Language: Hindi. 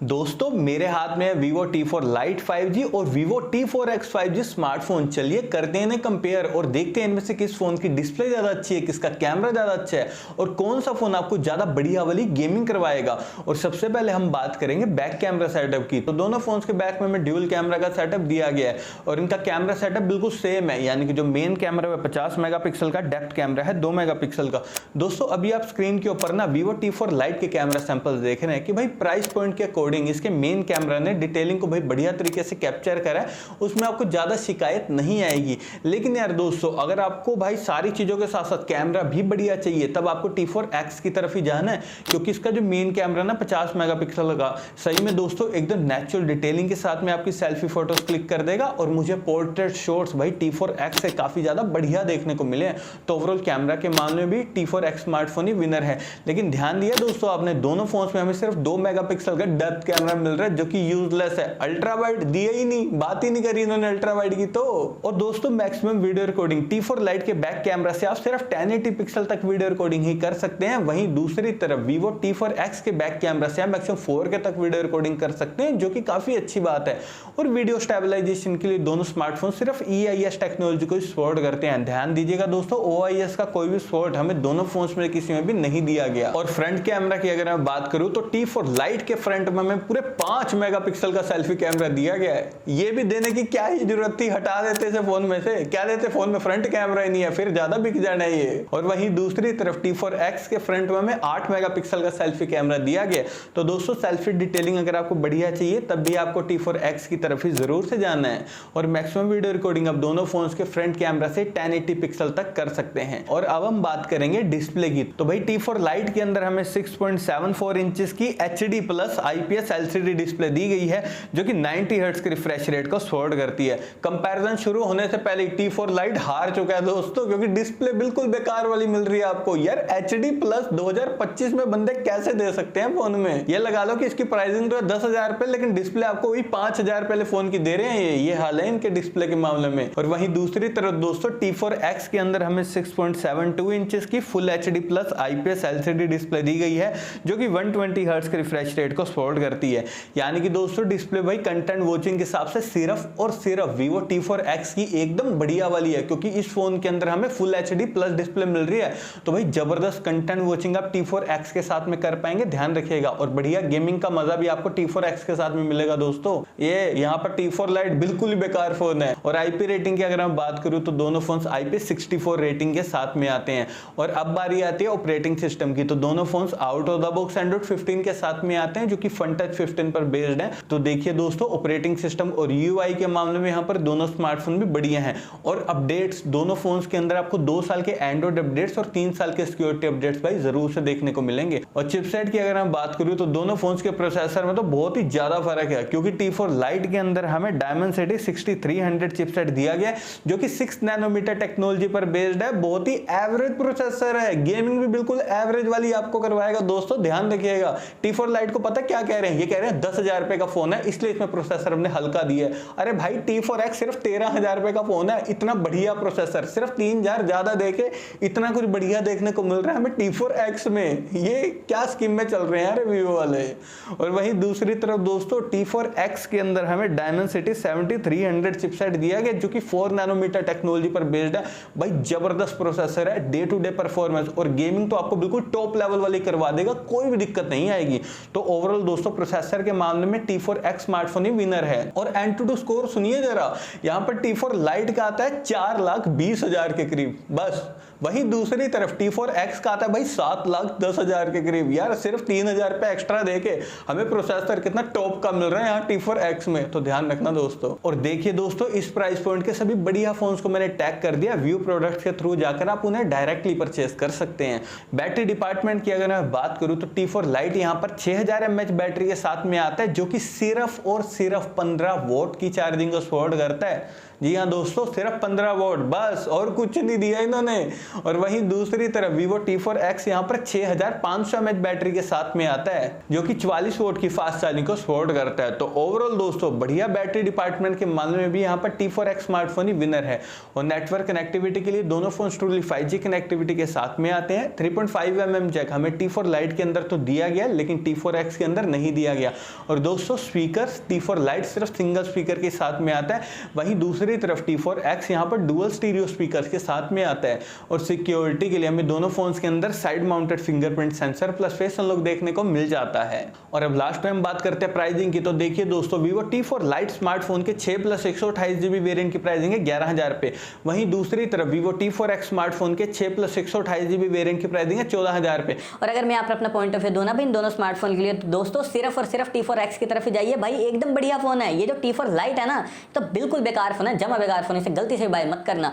दोस्तों मेरे हाथ में है Vivo T4 Lite 5G और Vivo T4X 5G स्मार्टफोन। चलिए करते हैं इन्हें कंपेयर और देखते हैं इनमें से किस फोन की डिस्प्ले ज्यादा अच्छी है, किसका कैमरा ज्यादा अच्छा है और कौन सा फोन आपको ज्यादा बढ़िया वाली गेमिंग करवाएगा। और सबसे पहले हम बात करेंगे बैक कैमरा सेटअप की। तो दोनों फोन्स के बैक में हमें ड्यूल कैमरा का सेटअप दिया गया है और इनका कैमरा सेटअप बिल्कुल सेम है, यानी कि जो मेन कैमरा है 50 मेगापिक्सल का, डेप्थ कैमरा है 2 मेगापिक्सल का। दोस्तों अभी आप स्क्रीन के ऊपर ना Vivo T4 Lite के कैमरा सैंपल्स देख रहे हैं कि भाई प्राइस पॉइंट के अकॉर्डिंग इसके मेन कैमरा ने डिटेलिंग को भाई बढ़िया तरीके से कैप्चर करा है, उसमें आपको ज्यादा शिकायत नहीं आएगी। लेकिन यार दोस्तों अगर आपको भाई सारी चीजों के साथ साथ कैमरा भी बढ़िया चाहिए तब आपको T4X की तरफ ही जाना है, क्योंकि इसका जो मेन कैमरा ना 50 मेगापिक्सल का सही में दोस्तों एकदम नेचुरल डिटेलिंग के साथ में आपकी सेल्फी फोटोज क्लिक कर देगा और मुझे पोर्ट्रेट शॉट्स भाई T4X से काफी ज्यादा बढ़िया देखने को मिले हैं। तो ओवरऑल कैमरा के मामले में भी T4X स्मार्टफोन ही विनर है। लेकिन ध्यान दिया दोस्तों आपने, दोनों फोन्स में हमें सिर्फ 2 मेगापिक्सल का डेप्थ कैमरा मिल रहा है जो कि यूजलेस है। अल्ट्रा वाइड दिए ही नहीं, बात ही नहीं करी इन्होंने अल्ट्रा वाइड की। तो और दोस्तों maximum video recording T4 Lite के बैक कैमरा से आप सिर्फ 1080 पिक्सल तक वीडियो रिकॉर्डिंग ही कर सकते हैं। वहीं दूसरी तरफ Vivo T4X के बैक कैमरा से आप मैक्सिमम 4K तक वीडियो रिकॉर्डिंग कर सकते हैं, जो कि काफी अच्छी बात है। और वीडियो स्टेबलाइजेशन के लिए दोनों स्मार्टफोन सिर्फ EIS टेक्नोलॉजी को सपोर्ट करते हैं। ध्यान दीजिएगा दोस्तों, OIS का कोई भी सपोर्ट हमें दोनों फोन्स में किसी में भी नहीं दिया गया। और फ्रंट कैमरा की अगर मैं बात करूं तो T4 Lite के फ्रंट में हमें पूरे 5 मेगापिक्सल का सेल्फी कैमरा दिया गया है। ये भी देने की क्या ही जरूरत थी, हटा देते इसे फोन में से, क्या देते, फोन में फ्रंट कैमरा ही नहीं है, फिर ज्यादा बिक जाना है ये। और वहीं दूसरी तरफ T4X के फ्रंट में हमें 8 मेगापिक्सल का सेल्फी कैमरा दिया गया। तो दोस्तों सेल्फी डिटेलिंग अगर आपको बढ़िया चाहिए तब भी आपको T4X की तरफ ही जरूर से जाना है। और मैक्सिमम वीडियो रिकॉर्डिंग आप दोनों फोन्स के फ्रंट कैमरा से 1080 पिक्सल तक कर सकते हैं। और अब हम बात करेंगे डिस्प्ले की। तो भाई T4 Lite के अंदर हमें 6.74 इंचेस की HD plus IPS LCD display दी गई है, जो कि 90 हर्ट्ज के रिफ्रेश रेट को सपोर्ट करती है। कंपैरिजन शुरू होने से पहले T4 Lite हार चुका है दोस्तों, क्योंकि डिस्प्ले बिल्कुल बेकार वाली मिल रही है आपको। यार HD प्लस 2025 में बंदे कैसे दे सकते हैं फोन में? ये लगा लो कि इसकी प्राइसिंग तो है 10,000 रुपए, लेकिन डिस्प्ले आपको वही 5,000 पहले फोन की दे रहे हैं। ये हाल है इनके डिस्प्ले के मामले में। और वहीं दूसरी तरफ दोस्तों T4X के अंदर हमें 6.72 इंचेस की full HD plus IPS LCD display दी गई है, जो कि 120 हर्ट्ज के रिफ्रेश रेट को सपोर्ट करती है। यानी कि दोस्तों डिस्प्ले भाई कंटेंट वॉचिंग के हिसाब से सिर्फ और सिर्फ Vivo T4X की एकदम बढ़िया वाली है, क्योंकि इस फोन के अंदर हमें फुल HD प्लस डिस्प्ले मिल रही है। तो भाई जबरदस्त कंटेंट वॉचिंग आप T4X के साथ में कर पाएंगे, ध्यान रखिएगा। और बढ़िया गेमिंग का मजा भी आपको T4X के साथ में मिलेगा दोस्तों। ये यहाँ पर T4 Lite बिल्कुल ही बेकार फोन है। और IP रेटिंग की अगर मैं बात करूं तो दोनों फोन्स IP64 रेटिंग के साथ में आते हैं। और अब बारी आती है ऑपरेटिंग सिस्टम की। तो दोनों phones out of the box Android 15 के साथ में आते हैं, जो कि FunTouch 15 पर बेस्ड है। तो देखिए दोस्तों ऑपरेटिंग सिस्टम और UI के मामले में यहाँ पर दोनों स्मार्टफोन भी बढ़िया हैं। और अपडेट्स दोनों फोन्स के अंदर आपको 2 साल के एंड्रॉइड अपडेट्स और 3 साल के सिक्योरिटी अपडेट्स भाई जरूर से देखने को मिलेंगे। और चिपसेट की अगर मैं बात करूं तो दोनों फोन्स के प्रोसेसर में तो बहुत ही ज्यादा फर्क है, क्योंकि T4 Lite के अंदर हमें Dimensity 6300 चिपसेट दिया गया है, जो कि 6 नैनोमीटर टेक्नोलॉजी पर बेस्ड है। बहुत ही एवरेज प्रोसेसर है, गेमिंग भी बिल्कुल एवरेज वाली आपको करवाएगा दोस्तों। ध्यान रखिएगा, T4 Lite को पता क्या कह रहे हैं, ये कह रहे हैं 10,000 रुपए का फोन है इसलिए इसमें प्रोसेसर हमने हल्का दिया है। अरे भाई T4X सिर्फ 13,000 रुपए का फोन है, इतना बढ़िया प्रोसेसर सिर्फ 3,000 ज्यादा देके इतना कुछ बढ़िया देखने को मिल रहा है हमें T4X में। ये क्या स्कीम में चल रहे हैं यार Vivo वाले। और वहीं दूसरी तरफ दोस्तों T4X के अंदर हमें Dimensity 7300 चिपसेट दिया गया, जो कि 4 नैनोमीटर टेक्नोलॉजी पर बेस्ड है। भाई जबरदस्त प्रोसेसर है, डे टू डे परफॉर्मेंस और गेमिंग तो आपको बिल्कुल टॉप लेवल वाली करवा देगा, कोई भी दिक्कत नहीं आएगी। तो ओवरऑल दोस्तों प्रोसेसर के मामले में T4X स्मार्टफोन ही विनर है। और Antutu स्कोर सुनिए जरा, यहाँ पर T4 Lite का आता है 4,20,000 के करीब बस। वहीं दूसरी तरफ T4X का आता है भाई 7,10,000 के करीब। यार सिर्फ 3,000 रुपए एक्स्ट्रा देके हमें प्रोसेसर कितना टॉप का मिल रहा है यहाँ T4X में, तो ध्यान रखना दोस्तों। और देखिए दोस्तों इस प्राइस पॉइंट के सभी बढ़िया फोन्स को मैंने टैग कर दिया, व्यू प्रोडक्ट्स के थ्रू जाकर आप उन्हें डायरेक्टली परचेस कर सकते हैं। बैटरी डिपार्टमेंट की अगर मैं बात करूं तो T4 Lite यहाँ पर 6000 mAh बैटरी के साथ में आता है, जो कि सिर्फ और सिर्फ 15 वोट की चार्जिंग को सपोर्ट करता है। जी हाँ दोस्तों, सिर्फ 15 वोट बस, और कुछ नहीं दिया इन्होंने। और वहीं दूसरी तरफ Vivo T4X यहाँ पर 6500 mAh बैटरी के साथ में आता है, जो कि 44 वोल्ट की फास्ट चार्जिंग को सपोर्ट करता है। तो ओवरऑल दोस्तों बढ़िया बैटरी डिपार्टमेंट के मामले में भी यहाँ पर T4X स्मार्टफोन ही विनर है। और नेटवर्क कनेक्टिविटी के लिए दोनों फोन ट्रूली 5G कनेक्टिविटी के साथ में आते हैं। 3.5mm जैक हमें T4 Lite के अंदर तो दिया गया, लेकिन T4X के अंदर नहीं दिया गया। और दोस्तों स्पीकर T4 Lite सिर्फ सिंगल स्पीकर के साथ में आता है, वहीं दूसरी तरफ T4X यहाँ पर डुअल स्टीरियो स्पीकर के साथ में आता है। और सिक्योरिटी के लिए हमें दोनों फोन्स के अंदर side mounted fingerprint sensor plus face unlock देखने को मिल जाता है। और अब लास्ट में हम बात करते हैं प्राइसिंग की। तो देखिए दोस्तों Vivo T4 Lite स्मार्टफोन के 6 + 128GB वेरिएंट की प्राइसिंग है 11,000 रुपए। वहीं दूसरी तरफ Vivo T4X स्मार्टफोन के 6 + 128GB वेरिएंट की प्राइसिंग है 14,000 रुपए। और अगर मैं आप अपना पॉइंट ऑफ व्यू दूं ना भाई इन दोनों स्मार्टफोन के लिए, तो दोस्तों सिर्फ और सिर्फ T4X की तरफ ही जाइए भाई, एकदम बढ़िया फोन है। ये जो T4 Lite है ना, तो बिल्कुल बेकार फोन है, जमा बेकार फोन, इसे गलती से बाय मत करना।